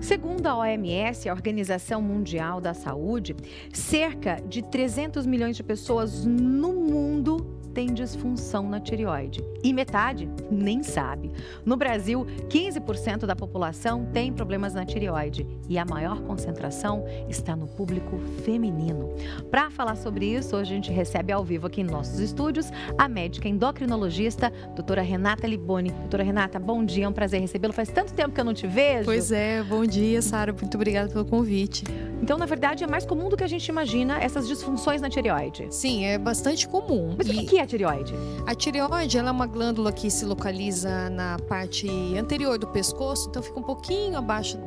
Segundo a OMS, a Organização Mundial da Saúde, cerca de 300 milhões de pessoas no mundo têm disfunção na tireoide. E metade nem sabe. No Brasil, 15% da população tem problemas na tireoide. E a maior concentração está no público feminino. Para falar sobre isso, hoje a gente recebe ao vivo aqui em nossos estúdios a médica endocrinologista, doutora Renata Liboni. Doutora Renata, bom dia, é um prazer recebê-la. Faz tanto tempo que eu não te vejo. Pois é, bom dia, Sara. Muito obrigada pelo convite. Então, na verdade, é mais comum do que a gente imagina essas disfunções na tireoide. Sim, é bastante comum. Mas o que é a tireoide? A tireoide, ela é uma glândula que se localiza na parte anterior do pescoço, então fica um pouquinho abaixo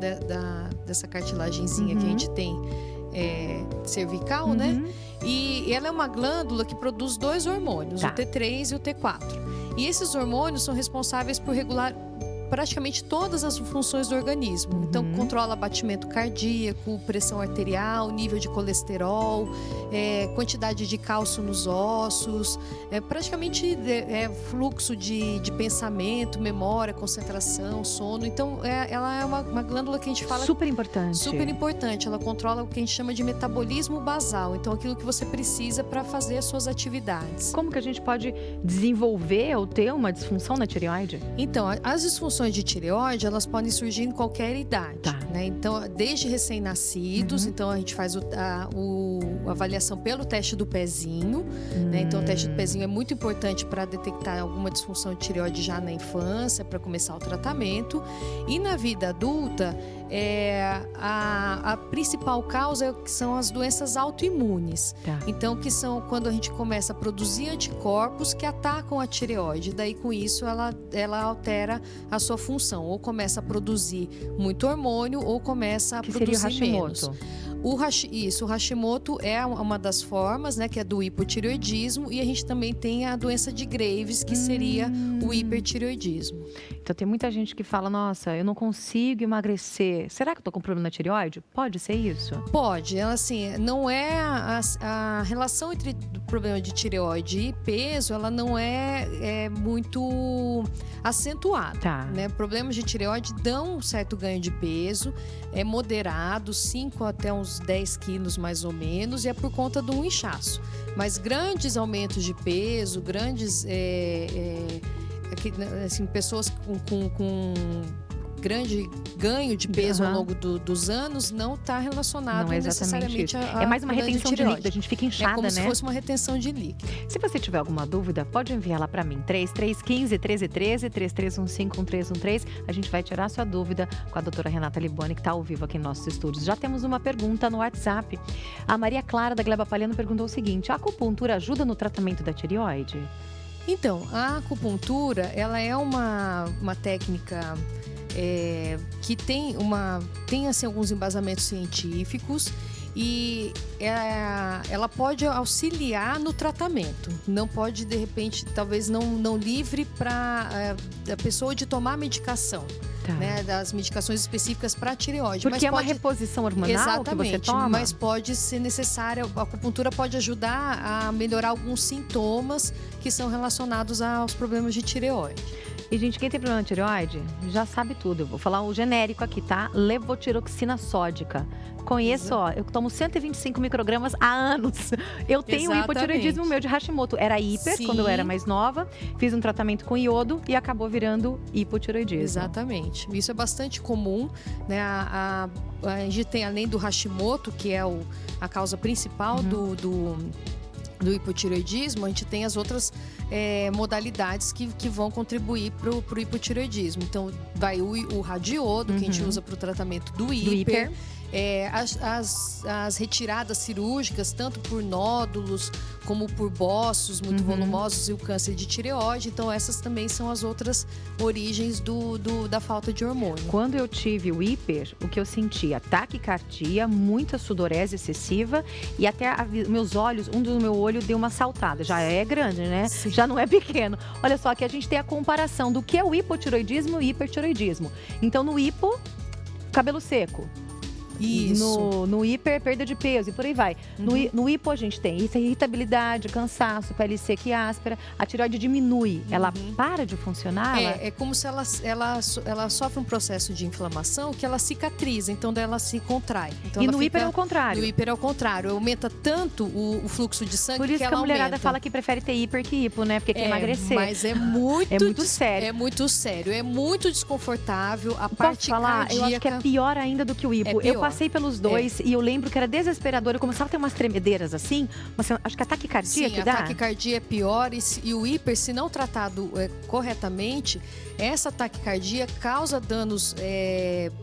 dessa cartilagenzinha que a gente tem cervical, né? E ela é uma glândula que produz dois hormônios, o T3 e o T4. E esses hormônios são responsáveis por regular praticamente todas as funções do organismo. Então, controla batimento cardíaco, pressão arterial, nível de colesterol, quantidade de cálcio nos ossos, praticamente fluxo de pensamento, memória, concentração, sono. Então, ela é uma glândula que a gente fala... Super importante. Super importante. Ela controla o que a gente chama de metabolismo basal. Então, aquilo que você precisa para fazer as suas atividades. Como que a gente pode desenvolver ou ter uma disfunção na tireoide? Então, as disfunções de tireoide, elas podem surgir em qualquer idade, né? Então, desde recém-nascidos, então a gente faz a avaliação pelo teste do pezinho, né? Então, o teste do pezinho é muito importante para detectar alguma disfunção de tireoide já na infância, para começar o tratamento. E na vida adulta, a principal causa são as doenças autoimunes. Então, que são quando a gente começa a produzir anticorpos que atacam a tireoide. Daí, com isso, ela altera a sua função. Ou começa a produzir muito hormônio, ou começa a produzir menos. O Hashimoto é uma das formas, né, que é do hipotireoidismo, e a gente também tem a doença de Graves, que seria o hipertireoidismo. Então tem muita gente que fala, nossa, eu não consigo emagrecer. Será que eu tô com problema na tireoide? Pode ser isso? Pode. Assim, não é a relação entre o problema de tireoide e peso, ela não é muito acentuada. Né? Problemas de tireoide dão um certo ganho de peso, é moderado, 5 até uns 10 quilos mais ou menos, e é por conta do inchaço. Mas grandes aumentos de peso, grandes assim, pessoas com grande ganho de peso ao longo dos anos não está relacionado necessariamente a é mais uma retenção de líquido, a gente fica inchada, né? É como se fosse uma retenção de líquido. Se você tiver alguma dúvida, pode enviar lá para mim, 3315-1313, 3315-1313. A gente vai tirar a sua dúvida com a doutora Renata Liboni, que está ao vivo aqui em nossos estúdios. Já temos uma pergunta no WhatsApp. A Maria Clara, da Gleba Palhano, perguntou o seguinte: a acupuntura ajuda no tratamento da tireoide? Então, a acupuntura, ela é uma técnica que tem assim, alguns embasamentos científicos, e ela pode auxiliar no tratamento. Não pode, de repente, talvez não livre para a pessoa de tomar medicação. Né, das medicações específicas para tireoide. Porque é uma reposição hormonal que você toma? Mas pode ser necessária, a acupuntura pode ajudar a melhorar alguns sintomas que são relacionados aos problemas de tireoide. E, gente, quem tem problema de tireoide já sabe tudo. Eu vou falar o genérico aqui, tá? Levotiroxina sódica. Conheço, ó, eu tomo 125 microgramas há anos. Eu tenho hipotireoidismo meu de Hashimoto. Era hiper quando eu era mais nova. Fiz um tratamento com iodo e acabou virando hipotireoidismo. Exatamente. Isso é bastante comum, né? A gente tem, além do Hashimoto, que é a causa principal do hipotireoidismo, a gente tem as outras modalidades que vão contribuir para o hipotireoidismo. Então, vai o radiodo, que a gente usa para o tratamento do hiper. As retiradas cirúrgicas, tanto por nódulos como por bossos muito volumosos e o câncer de tireoide. Então, essas também são as outras origens da falta de hormônio. Quando eu tive o hiper, o que eu sentia? Taquicardia, muita sudorese excessiva e até meus olhos, do meu olho deu uma saltada. Já é grande, né? Sim. Já não é pequeno. Olha só, aqui a gente tem a comparação do que é o hipotireoidismo e o hipertireoidismo. Então, no hipo, cabelo seco. Isso. No hiper, perda de peso e por aí vai. No hipo, a gente tem irritabilidade, cansaço, pele seca e áspera. A tireoide diminui, ela para de funcionar? É como se ela sofre um processo de inflamação que ela cicatriza, então daí ela se contrai. Então, e no hiper é o contrário? No hiper é o contrário, aumenta tanto o fluxo de sangue por isso que ela a mulherada aumenta. fala que prefere ter hiper que hipo, né? Porque quer emagrecer. Mas é muito sério. É muito sério, é muito desconfortável. A Posso parte falar? cardíaca... Eu acho que é pior ainda do que o hipo. Eu passei pelos dois e eu lembro que era desesperador. Eu começava a ter umas tremedeiras assim. Acho que a taquicardia que dá. Sim, a taquicardia é pior e o hiper, se não tratado corretamente, essa taquicardia causa danos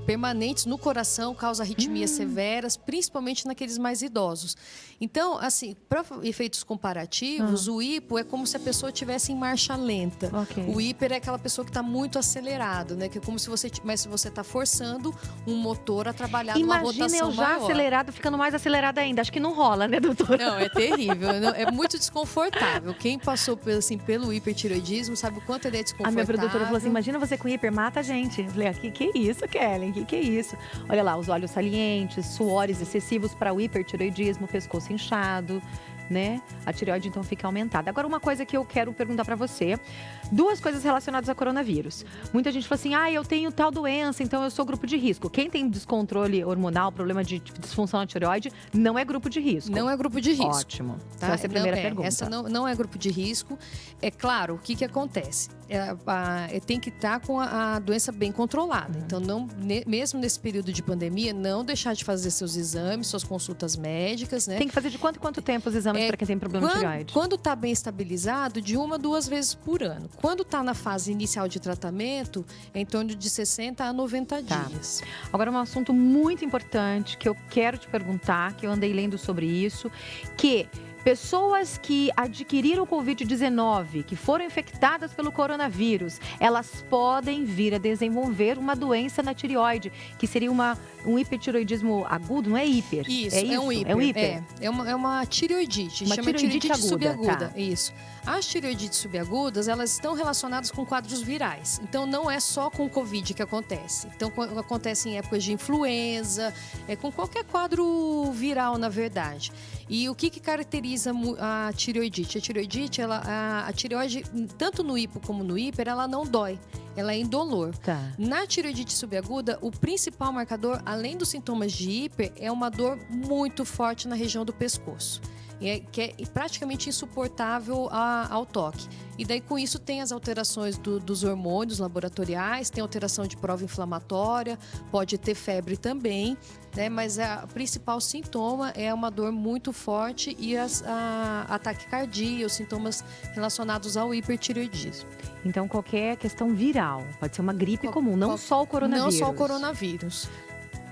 permanentes no coração, causa arritmias severas, principalmente naqueles mais idosos. Então, assim, para efeitos comparativos, o hipo é como se a pessoa estivesse em marcha lenta. Okay. O hiper é aquela pessoa que está muito acelerado, né? Que é como se você está forçando um motor a trabalhar numa rotação maior. Imagina eu já acelerado, ficando mais acelerada ainda. Acho que não rola, né, doutora? Não, é terrível. É muito desconfortável. Quem passou pelo hipertireoidismo sabe o quanto ele é desconfortável. A minha produtora falou assim, imagina você com hiper, mata a gente. Eu falei, que isso, Kellen? Que é isso? Olha lá, os olhos salientes, suores excessivos para o hipertireoidismo, pescoço inchado, né? A tireoide então fica aumentada. Agora, uma coisa que eu quero perguntar para você, duas coisas relacionadas a coronavírus. Muita gente fala assim, eu tenho tal doença, então eu sou grupo de risco. Quem tem descontrole hormonal, problema de disfunção na tireoide, não é grupo de risco. Não é grupo de risco. Ótimo. Tá? Essa é a primeira pergunta. Essa não é grupo de risco. É claro, o que acontece? Tem que estar com a doença bem controlada. Então, mesmo nesse período de pandemia, não deixar de fazer seus exames, suas consultas médicas, né? Tem que fazer de quanto em quanto tempo os exames para quem tem problema de tireoide? Quando está bem estabilizado, de 1 a 2 vezes por ano. Quando está na fase inicial de tratamento, é em torno de 60 a 90 dias. Agora, um assunto muito importante que eu quero te perguntar, que eu andei lendo sobre isso, que pessoas que adquiriram o Covid-19, que foram infectadas pelo coronavírus, elas podem vir a desenvolver uma doença na tireoide, que seria um hipertireoidismo agudo, não é hiper? Isso, é um hiper. É um hiper. É uma tireoidite, chama tireoidite subaguda. Isso. As tireoidites subagudas, elas estão relacionadas com quadros virais. Então, não é só com o Covid que acontece. Então, acontece em épocas de influenza, com qualquer quadro viral, na verdade. E o que caracteriza a tireoidite? A tireoidite, a tireoide, tanto no hipo como no hiper, ela não dói. Ela é indolor. Tá. Na tireoidite subaguda, o principal marcador, além dos sintomas de hiper, é uma dor muito forte na região do pescoço. Que é praticamente insuportável ao toque. E daí, com isso, tem as alterações dos hormônios laboratoriais, tem alteração de prova inflamatória, pode ter febre também, né? Mas o principal sintoma é uma dor muito forte e a taquicardia, os sintomas relacionados ao hipertireoidismo. Então, qualquer questão viral, pode ser uma gripe comum, não só o coronavírus. Não só o coronavírus.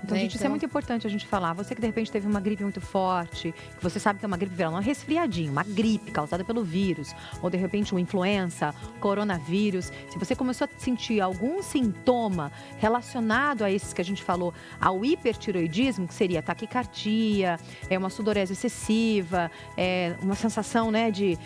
Então, gente, isso é muito importante a gente falar. Você que, de repente, teve uma gripe muito forte, que você sabe que é uma gripe viral, não é um resfriadinho, uma gripe causada pelo vírus, ou, de repente, uma influenza, coronavírus. Se você começou a sentir algum sintoma relacionado a esses que a gente falou, ao hipertireoidismo, que seria taquicardia, uma sudorese excessiva, uma sensação, né, de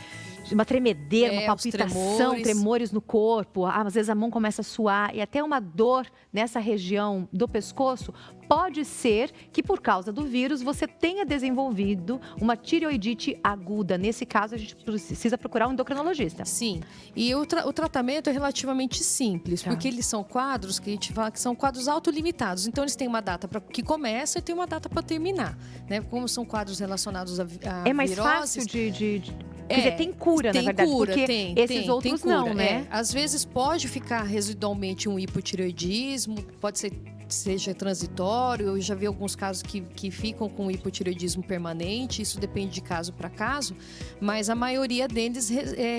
uma tremedeira, uma palpitação, tremores no corpo, às vezes a mão começa a suar e até uma dor nessa região do pescoço, pode ser que por causa do vírus você tenha desenvolvido uma tireoidite aguda. Nesse caso, a gente precisa procurar um endocrinologista. Sim, e o tratamento é relativamente simples, porque eles são quadros que a gente fala que são quadros autolimitados. Então, eles têm uma data que começa e tem uma data para terminar, né? Como são quadros relacionados a é mais viroses, fácil de... Quer dizer, tem cura, na verdade, cura, porque esses outros não, né? Às vezes pode ficar residualmente um hipotireoidismo, pode ser seja transitório. Eu já vi alguns casos que ficam com hipotireoidismo permanente, isso depende de caso para caso, mas a maioria deles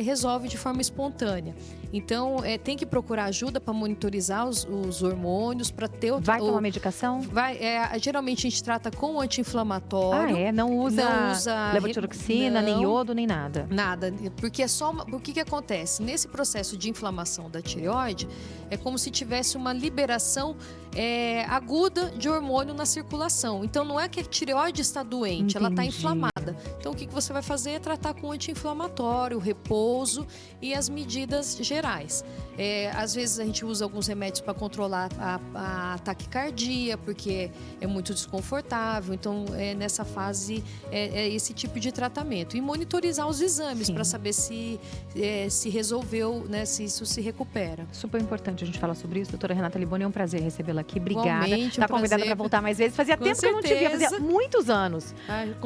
resolve de forma espontânea. Então, tem que procurar ajuda para monitorizar os hormônios, para ter o... Vai tomar medicação? Geralmente a gente trata com anti-inflamatório. Não usa levotiroxina, nem iodo, nem nada. Nada, porque o que acontece? Nesse processo de inflamação da tireoide, é como se tivesse uma liberação aguda de hormônio na circulação. Então, não é que a tireoide está doente, ela está inflamada. Então, o que você vai fazer é tratar com anti-inflamatório, repouso e as medidas gerais. Às vezes, a gente usa alguns remédios para controlar a taquicardia, porque é muito desconfortável. Então, nessa fase, esse tipo de tratamento. E monitorizar os exames para saber se resolveu, né, se isso se recupera. Super importante a gente falar sobre isso. Doutora Renata Liboni, é um prazer recebê-la aqui. Obrigada. Igualmente, Tá convidada para voltar mais vezes. Fazia tempo que eu não te via, fazia muitos anos.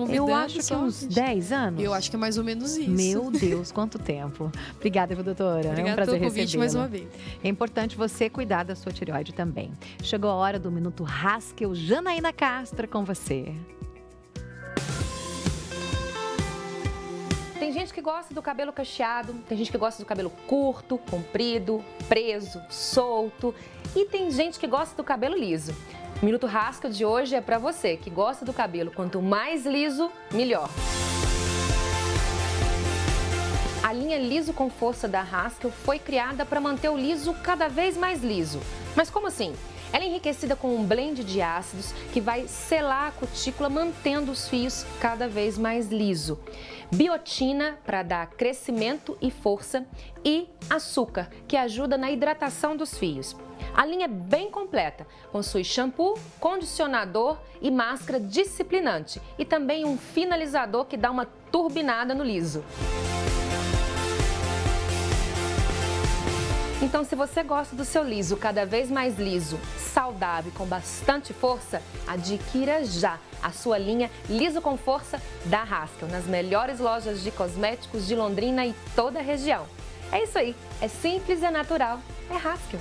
Eu acho que uns 10 anos. Eu acho que é mais ou menos isso. Meu Deus, quanto tempo. Obrigada, viu, doutora? Obrigada, é um prazer pelo convite mais uma vez. É importante você cuidar da sua tireoide também. Chegou a hora do Minuto Haskell. Janaína Castro com você. Tem gente que gosta do cabelo cacheado, tem gente que gosta do cabelo curto, comprido, preso, solto. E tem gente que gosta do cabelo liso. O Minuto Haskell de hoje é para você que gosta do cabelo. Quanto mais liso, melhor. A linha Liso com Força da Haskell foi criada para manter o liso cada vez mais liso. Mas como assim? Ela é enriquecida com um blend de ácidos que vai selar a cutícula, mantendo os fios cada vez mais liso. Biotina, para dar crescimento e força, e açúcar, que ajuda na hidratação dos fios. A linha é bem completa, possui shampoo, condicionador e máscara disciplinante. E também um finalizador que dá uma turbinada no liso. Então, se você gosta do seu liso cada vez mais liso, saudável e com bastante força, adquira já a sua linha Liso com Força da Haskell, nas melhores lojas de cosméticos de Londrina e toda a região. É isso aí, é simples, é natural, é Haskell.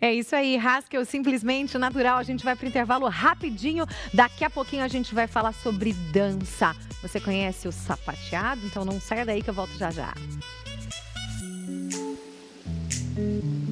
É isso aí, Haskell, simplesmente natural. A gente vai para o intervalo rapidinho. Daqui a pouquinho a gente vai falar sobre dança. Você conhece o sapateado? Então não saia daí que eu volto já já.